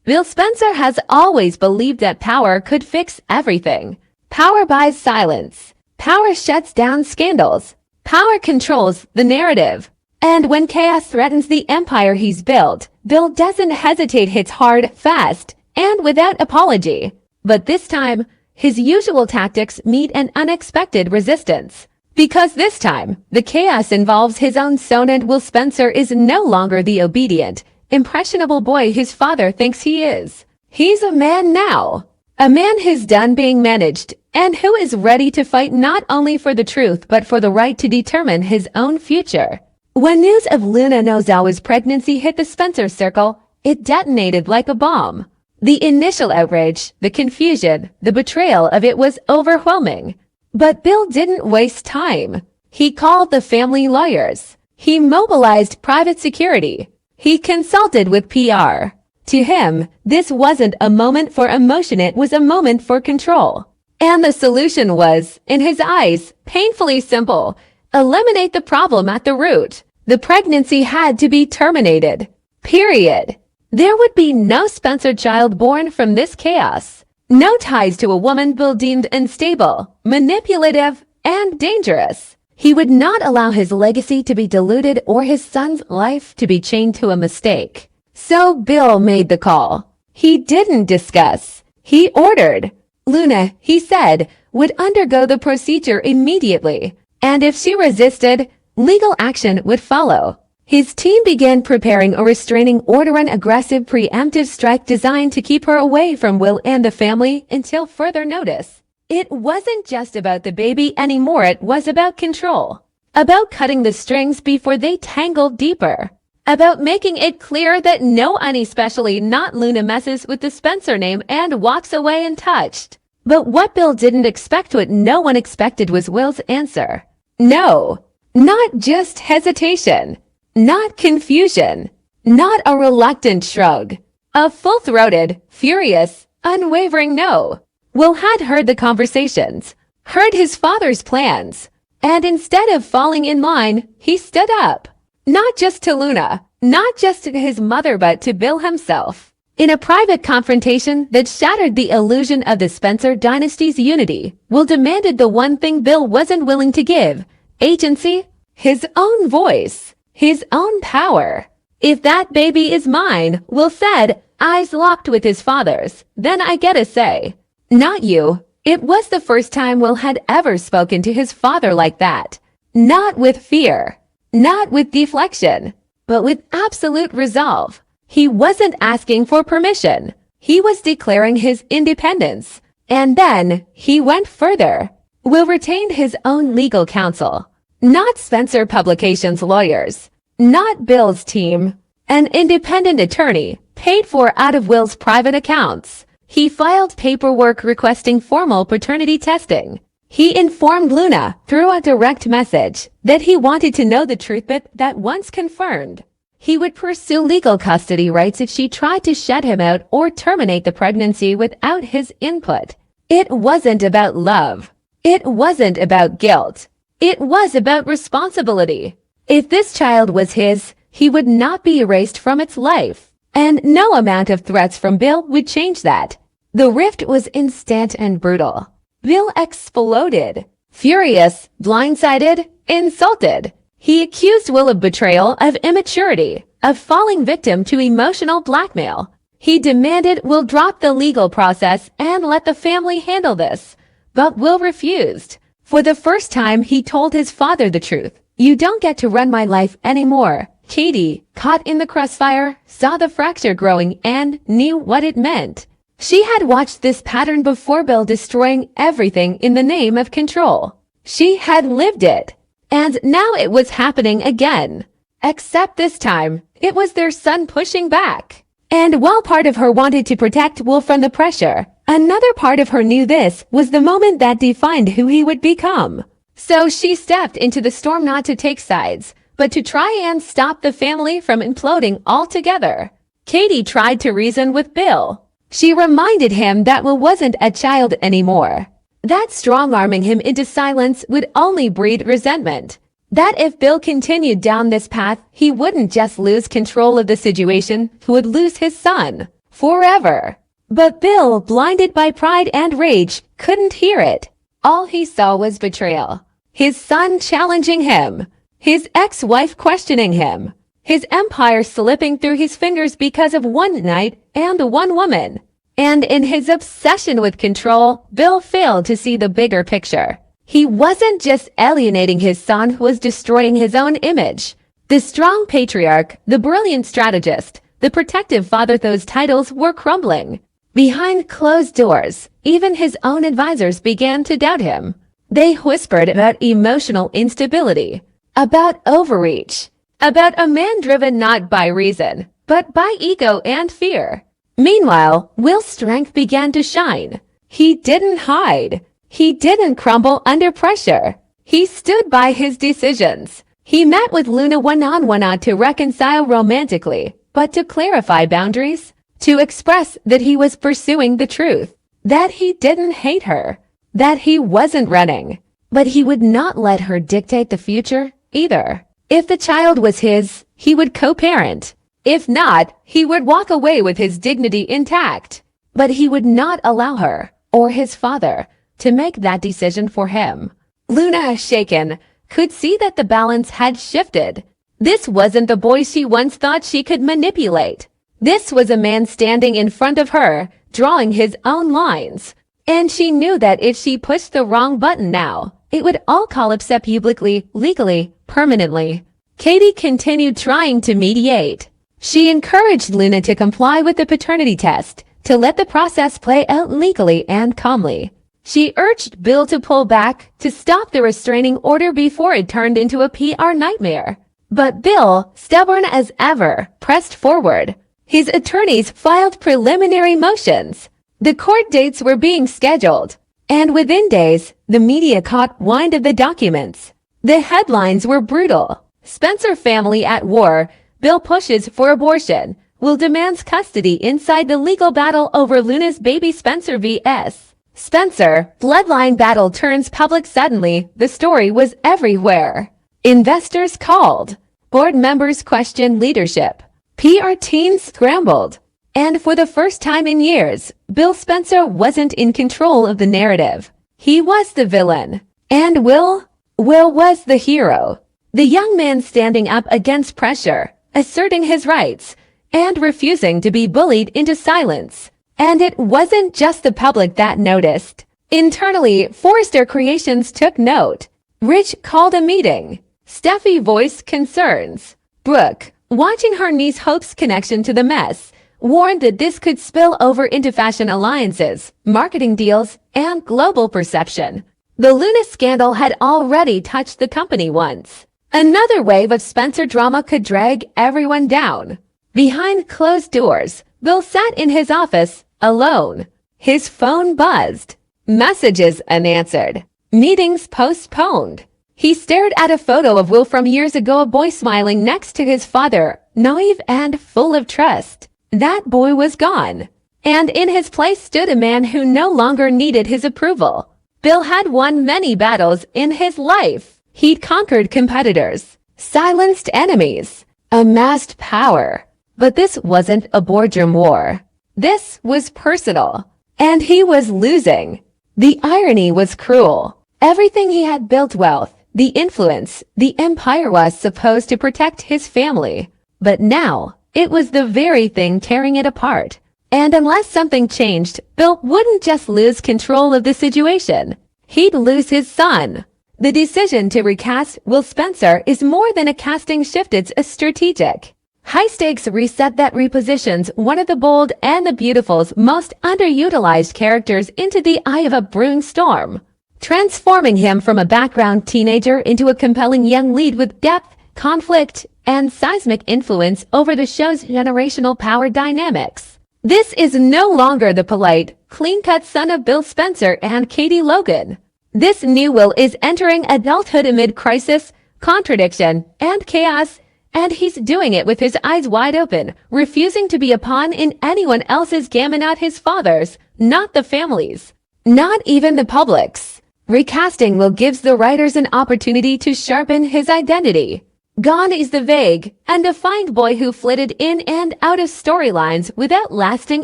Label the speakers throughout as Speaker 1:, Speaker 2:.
Speaker 1: Bill Spencer has always believed that power could fix everything. Power buys silence. Power shuts down scandals. Power controls the narrative. And when chaos threatens the empire he's built, Bill doesn't hesitate, hits hard, fast, and without apology. But this time, his usual tactics meet an unexpected resistance. Because this time, the chaos involves his own son, and Will Spencer is no longer the obedient, impressionable boy his father thinks he is. He's a man now. A man who's done being managed, and who is ready to fight not only for the truth but for the right to determine his own future. When news of Luna Nozawa's pregnancy hit the Spencer circle, it detonated like a bomb. The initial outrage, the confusion, the betrayal of it was overwhelming. But Bill didn't waste time. He called the family lawyers. He mobilized private security. He consulted with PR. To him, this wasn't a moment for emotion, it was a moment for control. And the solution was, in his eyes, painfully simple. Eliminate the problem at the root. The pregnancy had to be terminated. Period. There would be no Spencer child born from this chaos. No ties to a woman Bill deemed unstable, manipulative, and dangerous. He would not allow his legacy to be diluted or his son's life to be chained to a mistake. So Bill made the call. He didn't discuss. He ordered. Luna, he said, would undergo the procedure immediately. And if she resisted, legal action would follow. His team began preparing a restraining order, an aggressive preemptive strike designed to keep her away from Will and the family until further notice. It wasn't just about the baby anymore, it was about control. About cutting the strings before they tangled deeper. About making it clear that no one, especially not Luna, messes with the Spencer name and walks away untouched. But what Bill didn't expect, what no one expected, was Will's answer. No. Not just hesitation. Not confusion. Not a reluctant shrug. A full-throated, furious, unwavering no. Will had heard the conversations, heard his father's plans, and instead of falling in line, he stood up. Not just to Luna, not just to his mother, but to Bill himself. In a private confrontation that shattered the illusion of the Spencer dynasty's unity, Will demanded the one thing Bill wasn't willing to give: agency, his own voice. His own power. If that baby is mine, Will said, eyes locked with his father's, then I get a say. Not you. It was the first time Will had ever spoken to his father like that. Not with fear. Not with deflection. But with absolute resolve. He wasn't asking for permission. He was declaring his independence. And then, he went further. Will retained his own legal counsel. Not Spencer Publications lawyers. Not Bill's team. An independent attorney, paid for out of Will's private accounts. He filed paperwork requesting formal paternity testing. He informed Luna, through a direct message, that he wanted to know the truth, but that once confirmed, he would pursue legal custody rights if she tried to shut him out or terminate the pregnancy without his input. It wasn't about love. It wasn't about guilt. It was about responsibility. If this child was his, he would not be erased from its life. And no amount of threats from Bill would change that. The rift was instant and brutal. Bill exploded. Furious, blindsided, insulted. He accused Will of betrayal, of immaturity, of falling victim to emotional blackmail. He demanded Will drop the legal process and let the family handle this. But Will refused. For the first time, he told his father the truth. You don't get to run my life anymore. Katie, caught in the crossfire, saw the fracture growing and knew what it meant. She had watched this pattern before, Bill destroying everything in the name of control. She had lived it. And now it was happening again. Except this time, it was their son pushing back. And while part of her wanted to protect Will from the pressure, another part of her knew this was the moment that defined who he would become. So she stepped into the storm, not to take sides, but to try and stop the family from imploding altogether. Katie tried to reason with Bill. She reminded him that Will wasn't a child anymore. That strong-arming him into silence would only breed resentment. That if Bill continued down this path, he wouldn't just lose control of the situation, he would lose his son. forever. But Bill, blinded by pride and rage, couldn't hear it. All he saw was betrayal. His son challenging him. His ex-wife questioning him. His empire slipping through his fingers because of one night and one woman. And in his obsession with control, Bill failed to see the bigger picture. He wasn't just alienating his son, who was destroying his own image. The strong patriarch, the brilliant strategist, the protective father, those titles were crumbling. Behind closed doors, even his own advisors began to doubt him. They whispered about emotional instability, about overreach, about a man driven not by reason, but by ego and fear. Meanwhile, Will's strength began to shine. He didn't hide. He didn't crumble under pressure. He stood by his decisions. He met with Luna one-on-one, not to reconcile romantically, but to clarify boundaries, to express that he was pursuing the truth, that he didn't hate her, that he wasn't running. But he would not let her dictate the future either. If the child was his, he would co-parent. If not, he would walk away with his dignity intact. But he would not allow her, or his father, to make that decision for him. Luna, shaken, could see that the balance had shifted. This wasn't the boy she once thought she could manipulate. This was a man standing in front of her, drawing his own lines. And she knew that if she pushed the wrong button now, it would all collapse publicly, legally, permanently. Katie continued trying to mediate. She encouraged Luna to comply with the paternity test, to let the process play out legally and calmly. She urged Bill to pull back, to stop the restraining order before it turned into a PR nightmare. But Bill, stubborn as ever, pressed forward. His attorneys filed preliminary motions. The court dates were being scheduled. And within days, the media caught wind of the documents. The headlines were brutal. Spencer family at war. Bill pushes for abortion. Will demands custody inside the legal battle over Luna's baby. Spencer vs. Spencer, bloodline battle turns public suddenly. The story was everywhere. Investors called. Board members questioned leadership. PR teams scrambled. And for the first time in years, Bill Spencer wasn't in control of the narrative. He was the villain. And Will was the hero. The young man standing up against pressure, asserting his rights, and refusing to be bullied into silence. And it wasn't just the public that noticed. Internally, Forrester Creations took note. Rich called a meeting. Steffi voiced concerns. Brooke, watching her niece Hope's connection to the mess, warned that this could spill over into fashion alliances, marketing deals, and global perception. The Luna scandal had already touched the company once. Another wave of Spencer drama could drag everyone down. Behind closed doors, Bill sat in his office, alone. His phone buzzed. Messages unanswered. Meetings postponed. He stared at a photo of Will from years ago, a boy smiling next to his father, naive and full of trust. That boy was gone. And in his place stood a man who no longer needed his approval. Bill had won many battles in his life. He'd conquered competitors, silenced enemies, amassed power. But this wasn't a boardroom war. This was personal. And he was losing. The irony was cruel. Everything he had built, wealth, the influence, the empire, was supposed to protect his family. But now, it was the very thing tearing it apart. And unless something changed, Bill wouldn't just lose control of the situation. He'd lose his son. The decision to recast Will Spencer is more than a casting shift, it's a strategic, high-stakes reset that repositions one of the bold and the beautiful's most underutilized characters into the eye of a brewing storm, transforming him from a background teenager into a compelling young lead with depth, conflict, and seismic influence over the show's generational power dynamics. This is no longer the polite, clean-cut son of Bill Spencer and Katie Logan. This new Will is entering adulthood amid crisis, contradiction, and chaos, and he's doing it with his eyes wide open, refusing to be a pawn in anyone else's game, not his father's, not the family's, not even the public's. Recasting Will gives the writers an opportunity to sharpen his identity. Gone is the vague and defined boy who flitted in and out of storylines without lasting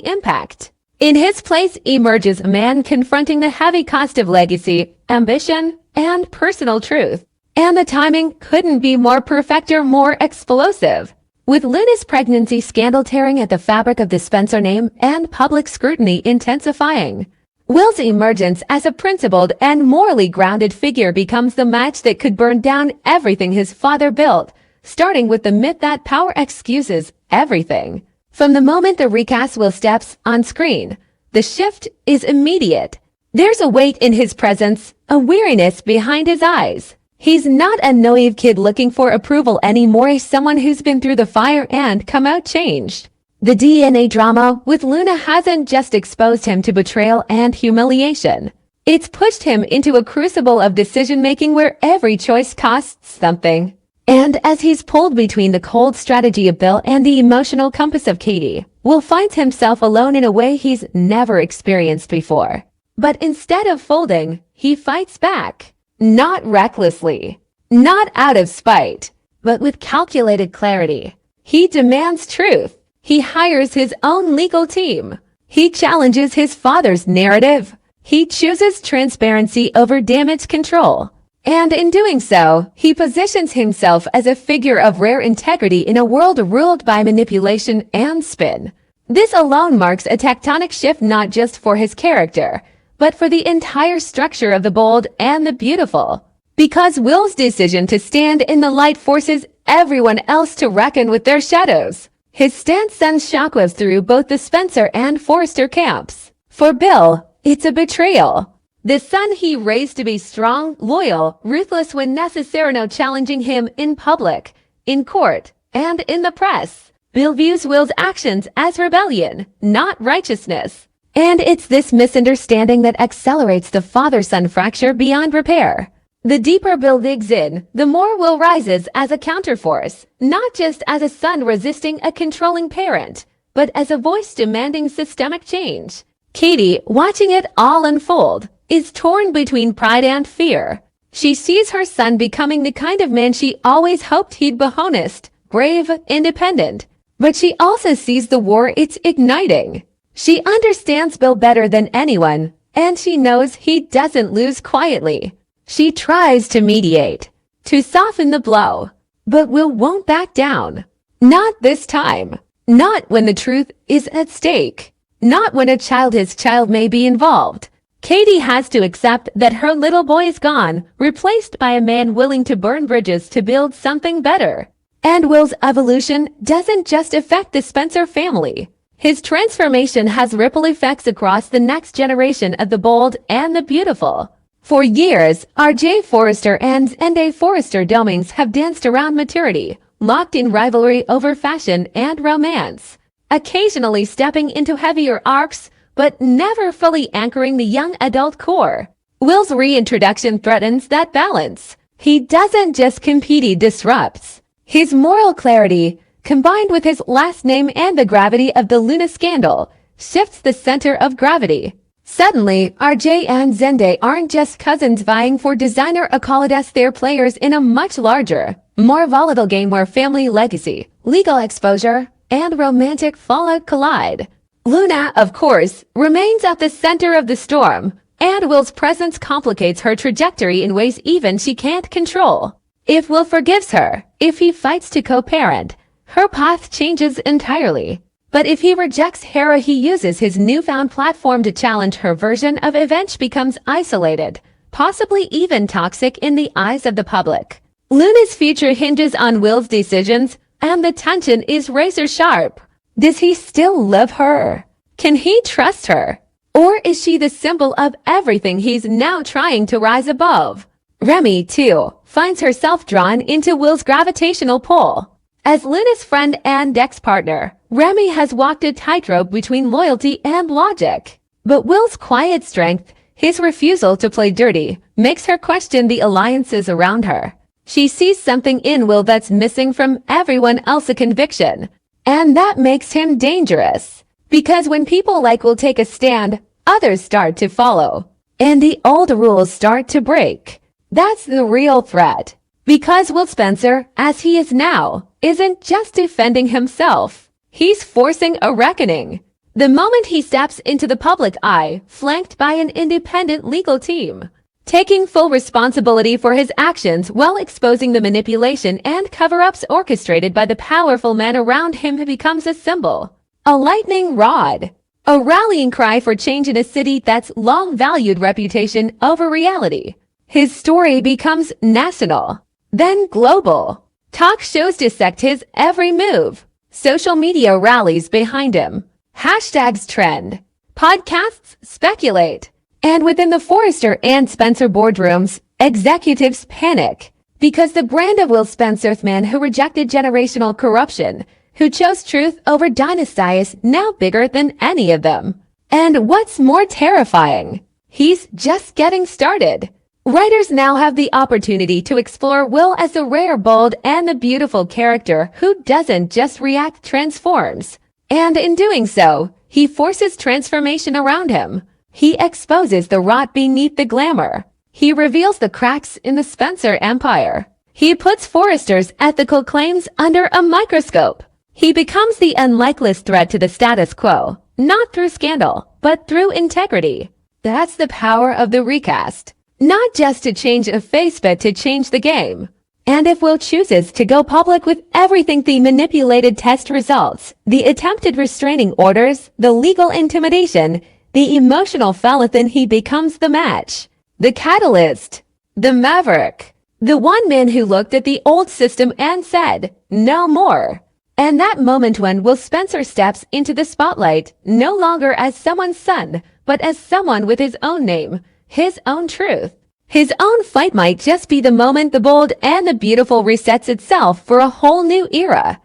Speaker 1: impact. In his place emerges a man confronting the heavy cost of legacy, ambition, and personal truth. And the timing couldn't be more perfect or more explosive. With Luna's pregnancy scandal tearing at the fabric of the Spencer name and public scrutiny intensifying, Will's emergence as a principled and morally grounded figure becomes the match that could burn down everything his father built, starting with the myth that power excuses everything. From the moment the recast Will steps on screen, the shift is immediate. There's a weight in his presence, a weariness behind his eyes. He's not a naive kid looking for approval anymore. He's someone who's been through the fire and come out changed. The DNA drama with Luna hasn't just exposed him to betrayal and humiliation. It's pushed him into a crucible of decision-making where every choice costs something. And as he's pulled between the cold strategy of Bill and the emotional compass of Katie, Will finds himself alone in a way he's never experienced before. But instead of folding, he fights back. Not recklessly, not out of spite, but with calculated clarity. He demands truth. He hires his own legal team. He challenges his father's narrative. He chooses transparency over damage control. And in doing so, he positions himself as a figure of rare integrity in a world ruled by manipulation and spin. This alone marks a tectonic shift not just for his character, but for the entire structure of the bold and the beautiful. Because Will's decision to stand in the light forces everyone else to reckon with their shadows. His stance sends shockwaves through both the Spencer and Forrester camps. For Bill, it's a betrayal. The son he raised to be strong, loyal, ruthless when necessary, now challenging him in public, in court, and in the press. Bill views Will's actions as rebellion, not righteousness. And it's this misunderstanding that accelerates the father-son fracture beyond repair. The deeper Bill digs in, the more Will rises as a counterforce, not just as a son resisting a controlling parent, but as a voice demanding systemic change. Katie, watching it all unfold, is torn between pride and fear. She sees her son becoming the kind of man she always hoped he'd be: honest, brave, independent. But she also sees the war it's igniting. She understands Bill better than anyone, and she knows he doesn't lose quietly. She tries to mediate, to soften the blow, but Will won't back down. Not this time. Not when the truth is at stake. Not when his child may be involved. Katie has to accept that her little boy is gone, replaced by a man willing to burn bridges to build something better. And Will's evolution doesn't just affect the Spencer family. His transformation has ripple effects across the next generation of the bold and the beautiful. For years, R.J. Forrester and Zende Forrester Dominguez have danced around maturity, locked in rivalry over fashion and romance, occasionally stepping into heavier arcs, but never fully anchoring the young adult core. Will's reintroduction threatens that balance. He doesn't just compete, he disrupts. His moral clarity, combined with his last name and the gravity of the Luna scandal, shifts the center of gravity. Suddenly, RJ and Zende aren't just cousins vying for designer accolades, they're players in a much larger, more volatile game where family legacy, legal exposure, and romantic fallout collide. Luna, of course, remains at the center of the storm, and Will's presence complicates her trajectory in ways even she can't control. If Will forgives her, if he fights to co-parent, her path changes entirely. But if he rejects Hera, he uses his newfound platform to challenge her version of events, becomes isolated, possibly even toxic in the eyes of the public. Luna's future hinges on Will's decisions, and the tension is razor sharp. Does he still love her? Can he trust her? Or is she the symbol of everything he's now trying to rise above? Remy, too, finds herself drawn into Will's gravitational pull. As Luna's friend and ex-partner, Remy has walked a tightrope between loyalty and logic. But Will's quiet strength, his refusal to play dirty, makes her question the alliances around her. She sees something in Will that's missing from everyone else, a conviction. And that makes him dangerous. Because when people like Will take a stand, others start to follow. And the old rules start to break. That's the real threat. Because Will Spencer, as he is now, isn't just defending himself. He's forcing a reckoning. The moment he steps into the public eye, flanked by an independent legal team, taking full responsibility for his actions while exposing the manipulation and cover-ups orchestrated by the powerful men around him, he becomes a symbol, a lightning rod, a rallying cry for change in a city that's long valued reputation over reality. His story becomes national, then global. Talk shows dissect his every move. Social media rallies behind him. Hashtags trend. Podcasts speculate. And within the Forrester and Spencer boardrooms, executives panic. Because the brand of Will Spencer, the man who rejected generational corruption, who chose truth over dynasty, is now bigger than any of them. And what's more terrifying, he's just getting started. Writers now have the opportunity to explore Will as the rare, bold, and the beautiful character who doesn't just react, transforms. And in doing so, he forces transformation around him. He exposes the rot beneath the glamour. He reveals the cracks in the Spencer empire. He puts Forrester's ethical claims under a microscope. He becomes the unlikely threat to the status quo, not through scandal, but through integrity. That's the power of the recast. Not just to change a face, but to change the game. And if Will chooses to go public with everything, the manipulated test results, the attempted restraining orders, the legal intimidation, the emotional fallout, then he becomes the match, the catalyst, the maverick, the one man who looked at the old system and said, no more. And that moment when Will Spencer steps into the spotlight, no longer as someone's son, but as someone with his own name, his own truth. His own fight might just be the moment the bold and the beautiful resets itself for a whole new era.